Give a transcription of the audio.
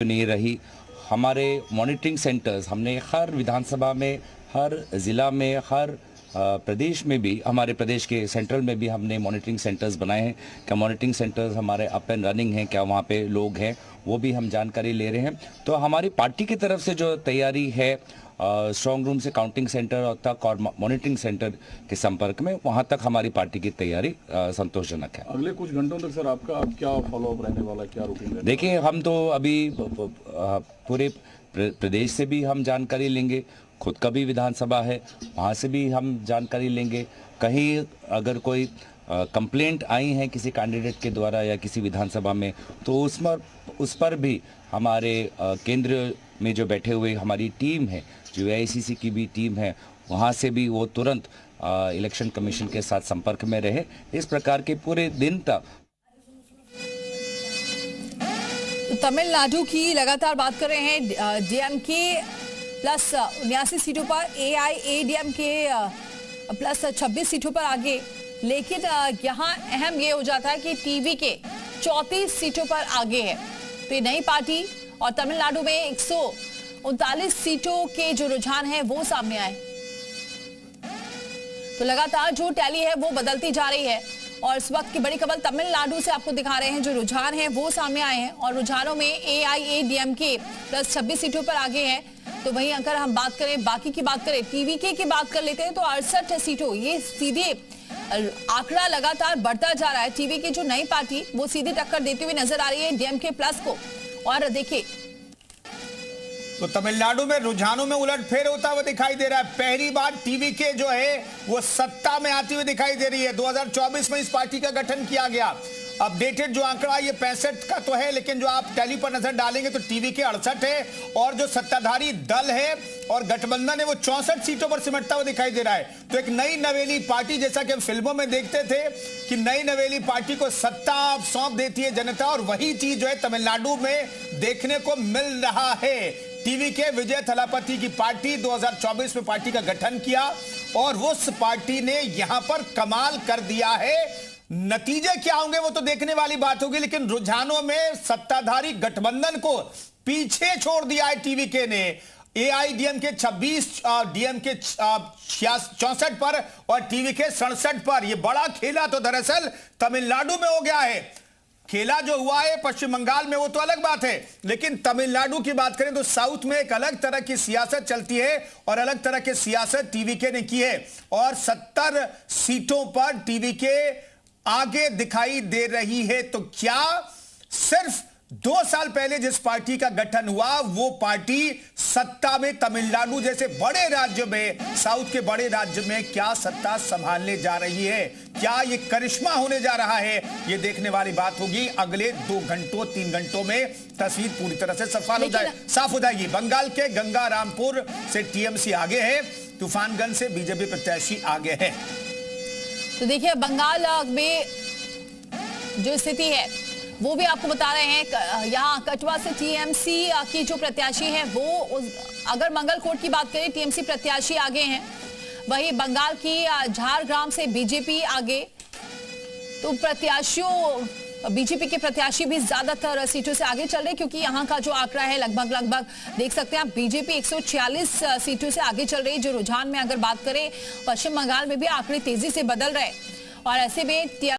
नहीं रही। हमारे मॉनिटरिंग सेंटर्स हमने हर विधानसभा में, हर ज़िला में, हर प्रदेश में भी, हमारे प्रदेश के सेंट्रल में भी हमने मॉनिटरिंग सेंटर्स बनाए हैं। क्या मॉनिटरिंग सेंटर्स हमारे अप एंड रनिंग हैं, क्या वहाँ पे लोग हैं, वो भी हम जानकारी ले रहे हैं। तो हमारी पार्टी की तरफ से जो तैयारी है, स्ट्रॉन्ग रूम से काउंटिंग सेंटर तक और मॉनिटरिंग सेंटर के संपर्क में, वहाँ तक हमारी पार्टी की तैयारी संतोषजनक है। अगले कुछ घंटों तक सर आपका क्या फॉलोअप रहने वाला है, क्या रूटीन? देखिए, हम तो अभी पूरे प्रदेश से भी हम जानकारी लेंगे, खुद का भी विधानसभा है, वहाँ से भी हम जानकारी लेंगे। कहीं अगर कोई कंप्लेंट आई है किसी कैंडिडेट के द्वारा या किसी विधानसभा में, तो उस पर भी हमारे केंद्र में जो बैठे हुए हमारी टीम है, जो AICC की भी टीम है, वहाँ से भी वो तुरंत इलेक्शन कमीशन के साथ संपर्क में रहे। इस प्रकार के पूरे दिन तक तमिलनाडु की लगातार बात कर रहे हैं। DMK प्लस 79 सीटों पर, AIADMK प्लस 26 सीटों पर आगे। लेकिन यहाँ अहम ये हो जाता है कि TVK 34 सीटों पर आगे है। तो ये नई पार्टी और तमिलनाडु में 139 सीटों के जो रुझान है वो सामने आए। तो लगातार जो टैली है वो बदलती जा रही है। और इस वक्त की बड़ी खबर तमिलनाडु से आपको दिखा रहे हैं, जो रुझान है वो सामने आए हैं। और रुझानों में AIADMK प्लस 26 सीटों पर आगे है। तो वहीं अगर हम बात करें, बाकी की बात करें, TVK की बात कर लेते हैं, तो 68 सीटों, ये सीधे आंकड़ा लगातार बढ़ता जा रहा है। TVK जो नई पार्टी, वो सीधी टक्कर देती हुई नजर आ रही है DMK प्लस को। और देखिए, तो तमिलनाडु में रुझानों में उलटफेर होता हुआ दिखाई दे रहा है। पहली बार TVK जो है वो सत्ता में आती हुई दिखाई दे रही है। 2024 में इस पार्टी का गठन किया गया। अपडेटेड जो आंकड़ा ये 65 का तो है, लेकिन जो आप टैली पर नजर डालेंगे तो TVK 68 है और जो सत्ताधारी दल है और गठबंधन है वो 64 सीटों पर सिमटता हुआ दिखाई दे रहा है। तो एक नई नवेली पार्टी, जैसा कि हम फिल्मों में देखते थे कि नई नवेली पार्टी को सत्ता सौंप देती है जनता, और वही चीज जो है तमिलनाडु में देखने को मिल रहा है। TVK विजय थलापति की पार्टी 2024 में पार्टी का गठन किया और उस पार्टी ने यहां पर कमाल कर दिया है। नतीजे क्या होंगे वो तो देखने वाली बात होगी, लेकिन रुझानों में सत्ताधारी गठबंधन को पीछे छोड़ दिया है TVK ने। AIADMK 26, DMK 64 पर और TVK 67 पर। यह बड़ा खेला तो दरअसल तमिलनाडु में हो गया है। खेला जो हुआ है पश्चिम बंगाल में वो तो अलग बात है, लेकिन तमिलनाडु की बात करें तो साउथ में एक अलग तरह की सियासत चलती है और अलग तरह की सियासत TVK ने की है। और 70 सीटों पर TVK आगे दिखाई दे रही है। तो क्या सिर्फ 2 साल पहले जिस पार्टी का गठन हुआ वो पार्टी सत्ता में तमिलनाडु जैसे बड़े राज्य में, साउथ के बड़े राज्य में क्या सत्ता संभालने जा रही है? क्या ये करिश्मा होने जा रहा है? ये देखने वाली बात होगी। अगले 2 घंटों 3 घंटों में तस्वीर पूरी तरह से साफ हो जाएगी। बंगाल के गंगारामपुर से TMC आगे है, तूफानगंज से BJP प्रत्याशी आगे है। तो देखिए, बंगाल में जो स्थिति है वो भी आपको बता रहे हैं। यहाँ कटवा से TMC की जो प्रत्याशी है वो, अगर मंगलकोट की बात करें, TMC प्रत्याशी आगे हैं। वहीं बंगाल की झारग्राम से BJP आगे। तो प्रत्याशियों, BJP के प्रत्याशी भी ज्यादातर सीटों से आगे चल रहे हैं, क्योंकि यहाँ का जो आंकड़ा है लगभग देख सकते हैं आप, BJP 146 सीटों से आगे चल रही है। जो रुझान में अगर बात करें, पश्चिम बंगाल में भी आंकड़े तेजी से बदल रहे हैं। और ऐसे में